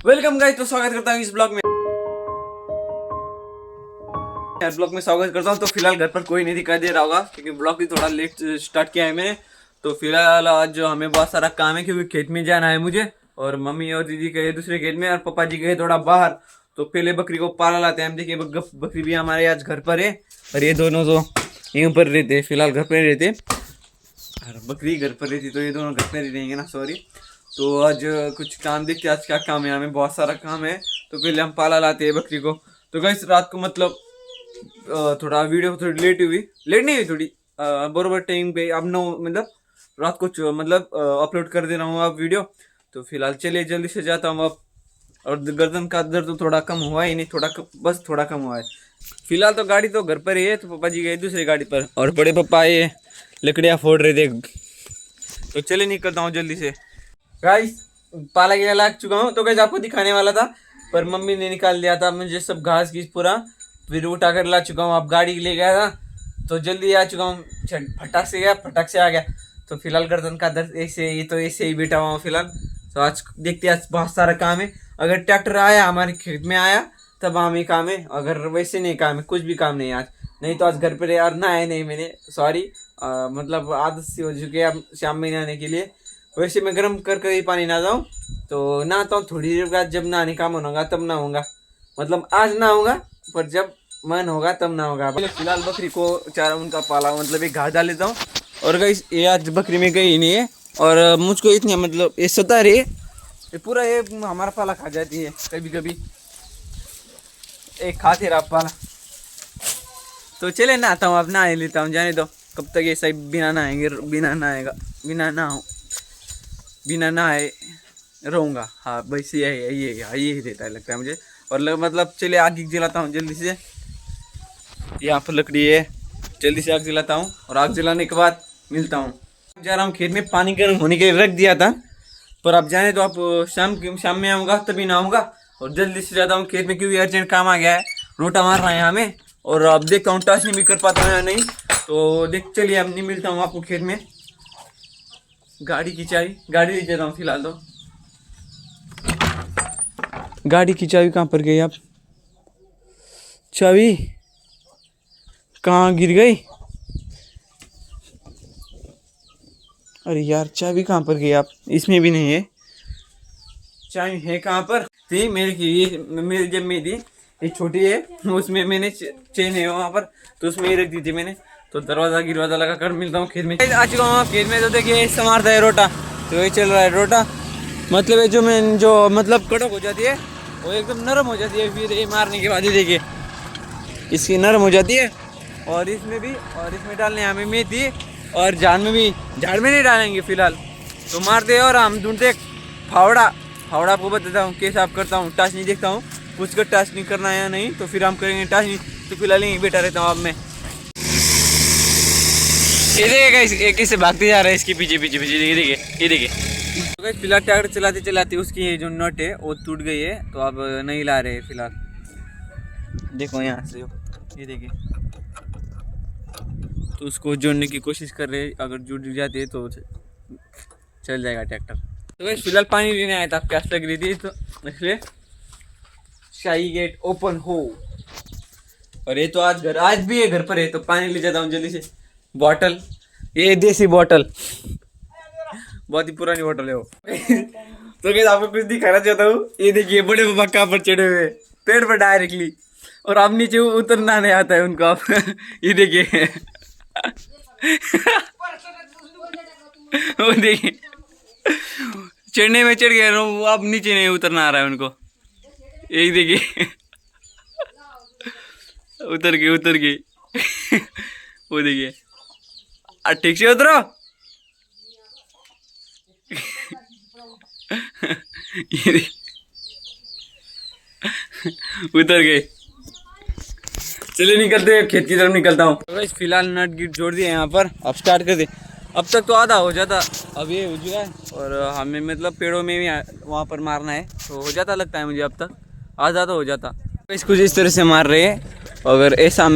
Welcome guys, तो स्वागत करता हूँ इस ब्लॉग में। स्वागत करता हूँ। तो फिलहाल घर पर कोई नहीं दिखाई दे रहा होगा क्योंकि ब्लॉग भी थोड़ा लेट स्टार्ट किया है मैंने। तो फिलहाल आज जो हमें बहुत सारा काम है क्योंकि खेत में जाना है मुझे, और मम्मी और दीदी गए दूसरे खेत में और पापा जी गए थोड़ा बाहर। तो पहले बकरी को पाला लाते हैं हम। देखिए बकरी भी हमारे आज घर पर है और ये दोनों तो यहीं पर रहते, फिलहाल घर पर रहते। और बकरी घर पर रहती तो ये दोनों घर पर ही रहेंगे ना, सॉरी। तो आज कुछ काम देखते हैं, आज क्या काम है, हमें बहुत सारा काम है। तो पहले हम पाला लाते हैं बकरी को। तो गाइस रात को मतलब थोड़ा वीडियो थोड़ी लेट हुई, लेट नहीं हुई थोड़ी, बरोबर टाइम पे अब 9 मतलब रात को मतलब अपलोड कर दे रहा हूँ अब वीडियो। तो फिलहाल चलिए जल्दी से जाता हूँ अब। और गर्दन का दर्द तो थोड़ा कम हुआ ही नहीं, बस थोड़ा कम हुआ है। फिलहाल तो गाड़ी तो घर पर ही है, तो पापा जी गए दूसरी गाड़ी पर और बड़े पापा ये लकड़ियाँ फोड़ रहे थे। तो चले निकलता हूँ जल्दी से। गाइस पाला गया लाग चुका हूँ। तो गाइस आपको दिखाने वाला था पर मम्मी ने निकाल दिया था मुझे सब घास घीस पूरा, फिर उठा कर ला चुका हूँ। अब गाड़ी ले गया था तो जल्दी आ चुका हूँ, फटाक से गया फटाक से आ गया। तो फिलहाल गर्दन का दर्द ऐसे ये तो ऐसे ही बैठा हुआ हूँ फिलहाल। तो आज देखते हैं, आज बहुत सारा काम है। अगर ट्रैक्टर आया हमारे खेत में आया तब हमें काम है, अगर वैसे नहीं काम है, कुछ भी काम नहीं आज। नहीं तो आज घर पर यार नहाया नहीं मैंने, सॉरी। मतलब आदत सी हो चुकी है अब शाम में नहाने के लिए। वैसे मैं गर्म कर ही पानी नहाता हूँ। तो नहाता हूँ थोड़ी देर बाद, जब नहाने का मन होगा तब नहाऊंगा। मतलब आज नहाऊंगा पर जब मन होगा तब नहाऊंगा। फिलहाल बकरी को चारा उनका पाला मतलब एक घास डाल लेता हूँ। और गाइस ये आज बकरी में गई नहीं है और मुझको इतनी मतलब ये सता रही है, ये पूरा ये हमारा पाला खा जाती है कभी कभी, एक खाते रहा पाला। तो चले नहाता हूँ, अब नहा लेता हूँ, जाने दो कब तक ये सही बिना नहाएंगे, बिना नहाए रहूँगा। हाँ बस यही रहता है लगता है मुझे। और मतलब चले आग जलाता हूँ जल्दी से। यहाँ पर लकड़ी है, जल्दी से आग जलाता हूँ और आग जलाने के बाद मिलता हूँ। जा रहा हूँ खेत में, पानी गर्म होने के लिए रख दिया था पर अब जाने तो आप शाम में आऊँगा तभी नहाऊंगा। और जल्दी से जाता हूँ खेत में क्योंकि अर्जेंट काम आ गया है, रोटा मार रहा है हमें। और अब देखता हूँ टच नहीं भी कर पाता हूँ या नहीं। तो देख चलिए अब नहीं मिलता हूँ आपको खेत में। गाड़ी की चाबी गाड़ी ले जाता हूँ फिलहाल। तो गाड़ी की चाबी कहाँ पर गई? आप चाबी कहाँ गिर गई? अरे यार चाबी कहाँ पर गई? आप इसमें भी नहीं है चाबी, है कहाँ पर थी? मेरी जेब में थी, ये छोटी है उसमें मैंने चेन है वहाँ पर, तो उसमें ही रख दी थी मैंने। तो दरवाजा गिरवाजा लगा कर मिलता हूँ खेत में। आ चुका हूँ खेत में। तो देखिए समारता है रोटा, तो वही चल रहा है रोटा। मतलब ये जो मतलब कड़क हो जाती है वो एकदम नरम हो जाती है, फिर ये मारने के बाद ही देखिए इसकी नरम हो जाती है। और इसमें भी, और इसमें डालने हमें मेथी, और झाड़ में नहीं डालेंगे फिलहाल। तो मारते हैं और हम ढूंढते फावड़ा आपको बताता हूँ कैसे आप करता हूँ। टाच नहीं देखता हूँ कुछ का टाच नहीं करना है या नहीं, तो फिर हम करेंगे टाच नहीं। तो फिलहाल यहीं बैठा रहता हूँ अब मैं। ये देखिए कैसे भागते जा रहा है इसके पीछे पीछे पीछे, ये देखिए। तो फिलहाल ट्रैक्टर चलाते चलाते उसकी जो नट है वो टूट गई है, तो अब नहीं ला रहे फिलहाल। देखो यहाँ से ये देखिए, तो उसको जोड़ने की कोशिश कर रहे हैं, अगर जुड़ जाते हैं तो चल जाएगा ट्रैक्टर। तो वैसे फिलहाल पानी लेने आया था, प्यास लग रही थी तो इसलिए शाही गेट ओपन हो। और ये तो आज भी है घर पर है, तो पानी ले जाता हूँ जल्दी से। बॉटल, ये देसी बॉटल, बहुत ही पुरानी बॉटल है वो। तो कैसे आपको कुछ दिखाना चाहता हूँ, ये देखिए बड़े पापा कहाँ पर चढ़े हुए पेड़ पर डायरेक्टली, और अब नीचे उतरना नहीं आता है उनको। आप ये देखिए वो देखिए चढ़ने में चढ़ गए, वो अब नीचे नहीं उतरना आ रहा है उनको। यही देखिए उतर गए वो देखिए, ठीक से उतरो। उतर गए। चलिए निकलते हैं, खेत की तरफ निकलता हूँ। तो गाइस फिलहाल नट गिट जोड़ दिए यहाँ पर, अब स्टार्ट कर दे। अब तक तो आधा हो जाता, अब ये हो चुका है। और हमें मतलब पेड़ों में भी वहाँ पर मारना है, तो हो जाता लगता है मुझे, अब तक आधा तो हो जाता। इस कुछ इस तरह से मार रहे हैं। अगर ऐसा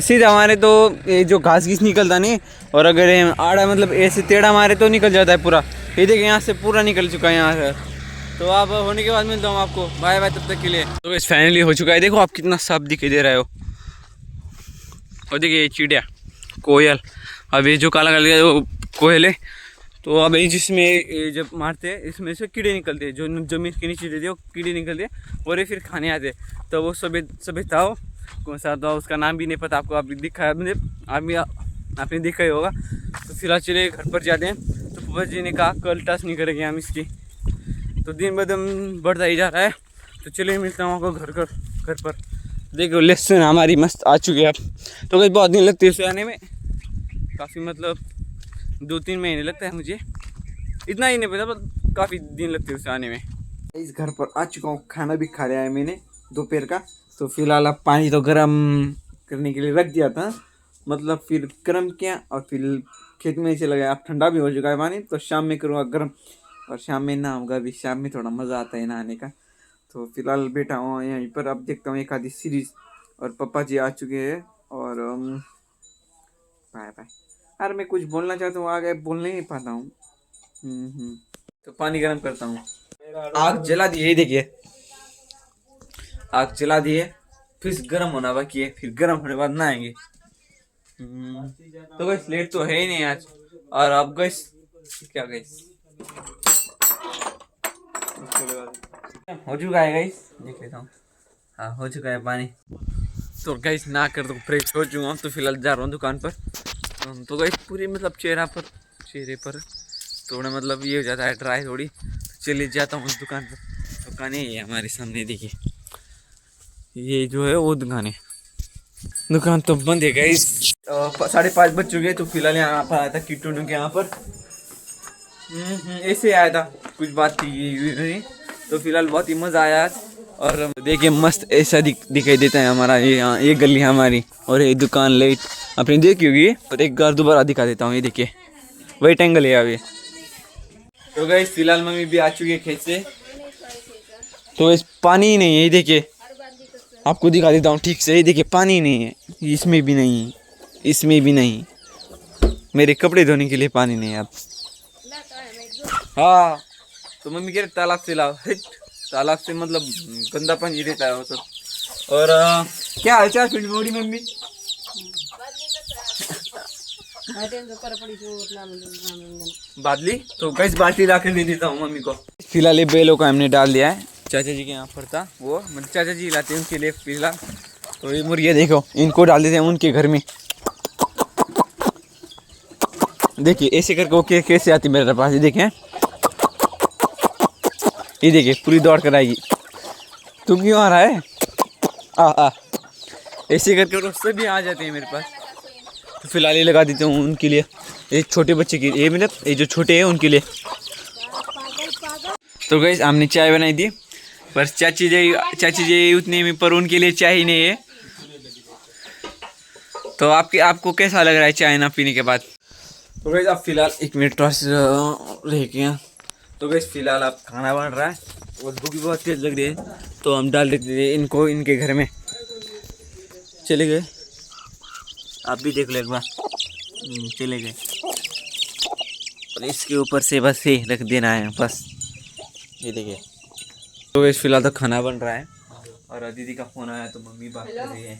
सीधा मारे तो ये जो घास घीस निकलता नहीं, और अगर आड़ा मतलब ऐसे टेढ़ा मारे तो निकल जाता है पूरा। ये देखिए यहाँ से पूरा निकल चुका है यहाँ से, तो आप होने के बाद मिलता हूँ आपको, बाय बाय तब तक के लिए। तो इस फाइनली हो चुका है, देखो आप कितना साफ दिखाई दे रहे हो। और देखिए ये चिड़िया कोयल, अब ये जो काला काला वो कोयल है। तो अब ये जिसमें ये जब मारते हैं इसमें से कीड़े निकलते हैं, जो जमीन के नीचे रहते हैं वो कीड़े निकलते हैं और ये फिर खाने आते हैं। तो वो सभ्यता हो कौन सा था उसका नाम भी नहीं पता आपको, आप दिखा आपने देखा ही होगा। तो फिलहाल चले घर पर जाते हैं। तो पापा जी ने कहा कल टच नहीं करेंगे हम इसकी। तो दिन ब दिन बढ़ता ही जा रहा है। तो चलिए मिलता हूँ आपको घर पर। देखो लेसन हमारी मस्त आ चुकी है अब। तो कहीं बहुत दिन लगती है उसे आने में, काफ़ी मतलब 2-3 महीने लगता है मुझे, इतना ही नहीं पता पर काफ़ी दिन लगते हैं उसे आने में। इस घर पर आ चुका हूँ, खाना भी खा लिया है मैंने दोपहर का। तो फिलहाल अब पानी तो गर्म करने के लिए रख दिया था, मतलब फिर गर्म किया और फिर खेत में से लगाया। अब ठंडा भी हो चुका है पानी, तो शाम में करूँगा गर्म और शाम में नहाऊंगा। अभी शाम में थोड़ा मज़ा आता है नहाने का। तो फिलहाल बैठा हूँ यहीं पर, अब देखता हूँ एक आधी सीरीज। और पापा जी आ चुके हैं और बाय बाय। यार मैं कुछ बोलना चाहता हूँ, आगे बोल नहीं पाता हूँ। तो पानी गर्म करता हूँ। आग जला दिए, देखिए आग जला दिए, फिर गर्म होना बाकी है, फिर गर्म होने के बाद नहाएंगे। तो गैस लेट तो है ही नहीं आज। और अब गैस क्या गैस हो चुका है गैस, देख लेता हूँ। हाँ हो चुका है पानी। तो गैस ना कर तो फ्रेश हो चुका हूँ। तो फिलहाल जा रहा हूँ दुकान पर। तो गैस पूरी मतलब चेहरे पर थोड़ा मतलब ये हो जाता है ड्राई थोड़ी। तो चलिए जाता हूँ उस दुकान पर। दुकान है ये हमारे सामने, देखिए ये जो है वो दुकान है। दुकान तो बंद है गैस, 5:30 बज चुके हैं। तो फिलहाल यहाँ पर आया था किट्टू के यहाँ पर। ऐसे आया था, कुछ बात थी। तो फिलहाल बहुत ही मज़ा आया आज। और देखिए मस्त ऐसा दिखाई देता है हमारा ये गली हमारी और ये दुकान लाइट आपने देखी होगी। और एक बार दोबारा दिखा देता हूँ, ये देखिए वाइट एंगल है अभी। तो गाइस फिलहाल मम्मी भी आ चुकी है खेत से। तो इस पानी ही नहीं है, ये देखिए आपको दिखा देता हूँ ठीक से। ये देखिए पानी नहीं है, इसमें भी नहीं, इसमें भी नहीं। मेरे कपड़े धोने के लिए पानी नहीं है अब। हाँ तो मम्मी कह रहे तालाब से लाओ। तालाब से मतलब गंदा पानी रहता है वो सब। और क्या हालचाल फिर बड़ी मम्मी? बादली तो गैस बाल्टी ला कर दे देता हूँ मम्मी को। फिलहाल ये बेलों को हमने डाल दिया है, चाचा जी के यहाँ पर था वो, मतलब चाचा जी लाते हैं उनके लिए फिलहाल। तो ये मुर्गियाँ देखो, इनको डाल देते हैं उनके घर में। देखिए ऐसे करके वो कैसे आती मेरे पास, ये देखें, ये देखिए पूरी दौड़ कर आएगी। तू क्यों आ रहा है? आ ऐसे करके वो सभी आ जाते हैं मेरे पास। तो फिलहाल ये लगा देता हूँ उनके लिए, ये छोटे बच्चे के, ये मतलब ये जो छोटे हैं उनके लिए। तो गाइस हमने चाय बनाई थी, पर चाची जी उतने में, पर उनके लिए चाय ही नहीं है। तो आपको कैसा लग रहा है चाय ना पीने के बाद? तो गाइस अब फिलहाल 1 मिनट रह गया। तो गाइस फिलहाल अब खाना बन रहा है और भूख भी बहुत तेज लग रही है। तो हम डाल देते थे इनको इनके घर में, चले गए। आप भी देख लो एक बार, चले गए। और इसके ऊपर से बस ये रख देना है बस, ये देखिए। तो गाइस फिलहाल तो खाना बन रहा है और दीदी का फ़ोन आया तो मम्मी बात कर रही है।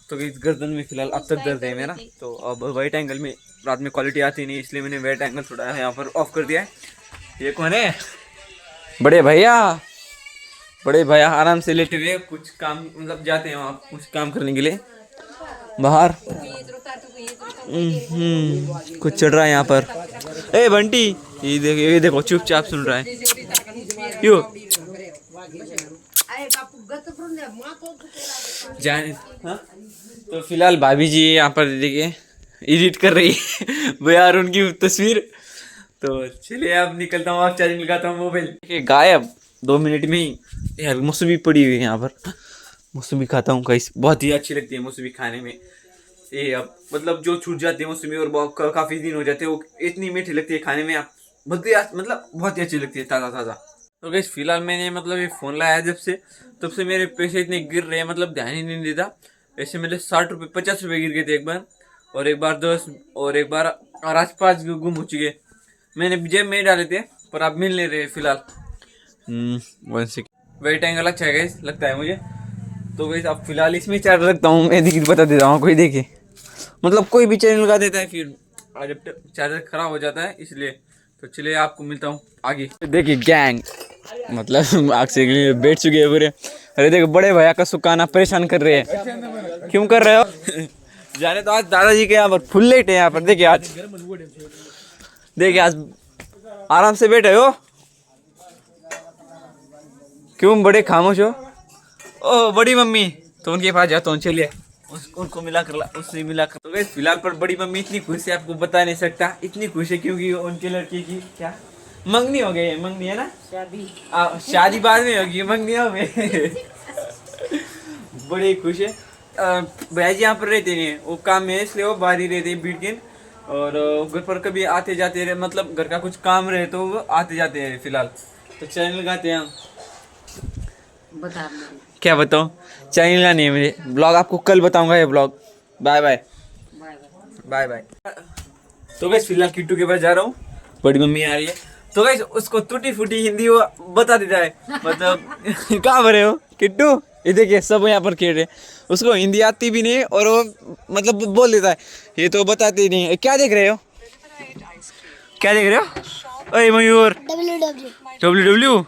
तो इस गर्दन में फिलहाल अब तक दर्द है मेरा। तो अब वाइट एंगल में रात में क्वालिटी आती नहीं, इसलिए मैंने वाइट एंगल थोड़ा यहाँ पर ऑफ कर दिया है। ये कौन है? बड़े भैया आराम से लेटे हुए, कुछ काम मतलब जाते हैं वहाँ कुछ काम करने के लिए बाहर। कुछ चढ़ रहा है यहाँ पर। ए बंटी ये देखो चुपचाप सुन रहा है क्यों? जाने हाँ? तो फिलहाल भाभी जी यहाँ पर देखिए एडिट कर रही है यार उनकी तस्वीर। तो चलिए अब निकलता हूँ, अब चार्जिंग लगाता हूँ मोबाइल। गायब 2 मिनट में ही। यार मौसमी पड़ी हुई है यहाँ पर, मौसमी खाता हूँ गाइस, बहुत ही अच्छी लगती है मौसमी खाने में। ये अब मतलब जो छूट जाती है मौसमी और काफ़ी दिन हो जाते हैं, वो इतनी मीठी लगती है खाने में, आप मतलब बहुत ही अच्छी लगती है ताज़ा ताज़ा। तो गाइस फिलहाल मैंने मतलब ये फ़ोन लाया तब से मेरे पैसे इतने गिर रहे हैं, मतलब ध्यान ही नहीं देता। ऐसे मेरे 60 रुपये 50 रुपये गिर गए थे एक बार, और एक बार 10, और एक बार और आज 5 गुम हो चुके। मैंने जेब में डाले थे पर आप मिल नहीं रहे फिलहाल। 1 वेट एंगल अच्छा है गाइस लगता है मुझे। तो गाइस अब फिलहाल इसमें चार्ज रखता हूँ, मैं देखिए बता देता हूँ, कोई देखे मतलब कोई भी चैनल लगा देता है फिर जब चार्जर खराब हो जाता है इसलिए। तो चलिए आपको मिलता हूँ आगे। देखिए गैंग मतलब आग से बैठ चुके हैं पूरे। अरे देखो बड़े भैया का सुखाना परेशान कर रहे हैं, क्यों कर रहे हो? जाने तो आज दादाजी के यहाँ पर फुल लेट है यहाँ पर। देखिए आज आराम से बैठे हो, क्यों बड़े खामोश हो? ओ बड़ी मम्मी, तो उनके पास जाता हूँ, चलिए उनको मिला कर उससे मिला कर। तो गाइस फिलहाल पर बड़ी मम्मी इतनी खुश है आपको बता नहीं सकता, इतनी खुश है क्योंकि उनके लड़के की क्या मंगनी हो गई है। मंगनी है ना, शादी बाद में होगी, मंगनी हो गई। बड़े खुश है। भैया जी यहाँ पर रहते नहीं, वो काम में इसलिए वो बाहर ही रहते हैं बीट दिन। और घर पर कभी आते जाते रहे, मतलब घर का कुछ काम रहे तो वो आते जाते हैं फिलहाल। तो चैनल लगाते हैं हम। बता क्या बताऊँ, चैनल का नहीं है मुझे, ब्लॉग आपको कल बताऊंगा ये blog. Bye bye bye bye. तो गैस फिलहाल किट्टू के पास जा रहा हूँ, बड़ी मम्मी आ रही है। तो गैस उसको टूटी फूटी हिंदी वो बता देता है, मतलब कहाँ भरे हो किट्टू, ये देखिए सब यहाँ पर खेल रहे। उसको हिंदी आती भी नहीं और वो मतलब बोल देता है, ये तो बताते ही नहीं। क्या देख रहे हो, क्या देख रहे हो? अरे मयूर WW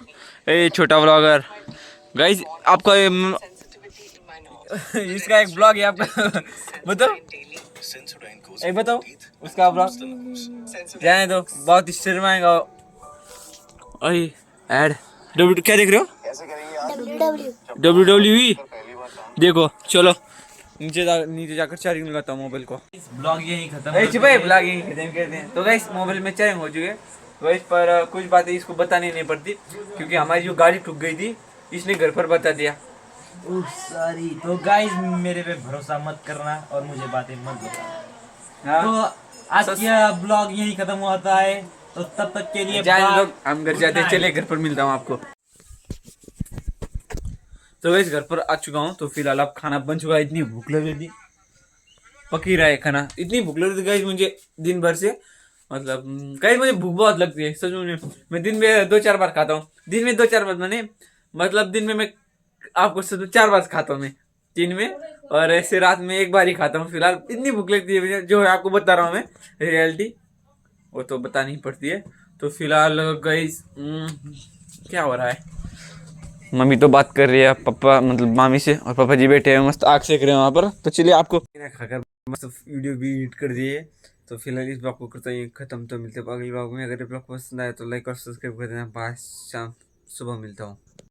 ए छोटा ब्लॉगर। गाइस आपका इसका एक ब्लॉग है आपका। बताओ एक बताओ उसका ब्लॉग, जाने दो बहुत शर्माएगा। अरे ऐड क्या देख रहे हो? WWE देखो। चलो नीचे जाकर चार्जिंग लगाता हूँ मोबाइल को। ब्लॉग यही खत्म, ब्लॉग यही खत्म करते हैं। तो गाइस मोबाइल में चार्जिंग हो चुके हैं गाइस, पर कुछ बातें इसको बतानी नहीं पड़ती क्योंकि हमारी जो गाड़ी ठुक गई थी इसने घर पर बता दिया। सॉरी। तो गाइस मेरे पे भरोसा मत करना और मुझे बातें मत बताना। हाँ? तो आज का ब्लॉग यही खत्म होता है, तो तब तक के लिए जाने बाय। दो, हम घर जाते हैं। चले घर पर मिलता हूँ आपको। तो गाइस घर पर आ चुका हूँ। तो फिलहाल अब खाना बन चुका है, इतनी भूख लग रही थी, पक ही रहा है खाना, इतनी भूख लग रही थी गाइस मुझे दिन भर से। मतलब गाइस मुझे भूख बहुत लगती है सच में। मैं दिन में 2-4 बार खाता हूँ, दिन में 2-4 बार मैंने मतलब दिन में मैं आपको सच में 4 बार खाता हूँ मैं दिन में, और ऐसे रात में 1 बार ही खाता हूँ। फिलहाल इतनी भूख लगती है मुझे, जो है आपको बता रहा हूँ मैं रियलिटी, वो तो बतानी पड़ती है। तो फिलहाल गाइस क्या हो रहा है, मम्मी तो बात कर रही है पापा मतलब मामी से, और पापा जी बैठे हैं मस्त आग सेक रहे हैं वहाँ पर। तो चलिए आपको खाकर मस्त वीडियो भी एडिट कर दिए। तो फिलहाल इस ब्लॉग को करता हूँ खत्म। तो मिलते हैं अगले ब्लॉग में। अगर ये ब्लॉग पसंद आया तो लाइक और सब्सक्राइब कर देना। बाय, शाम सुबह मिलता हूँ।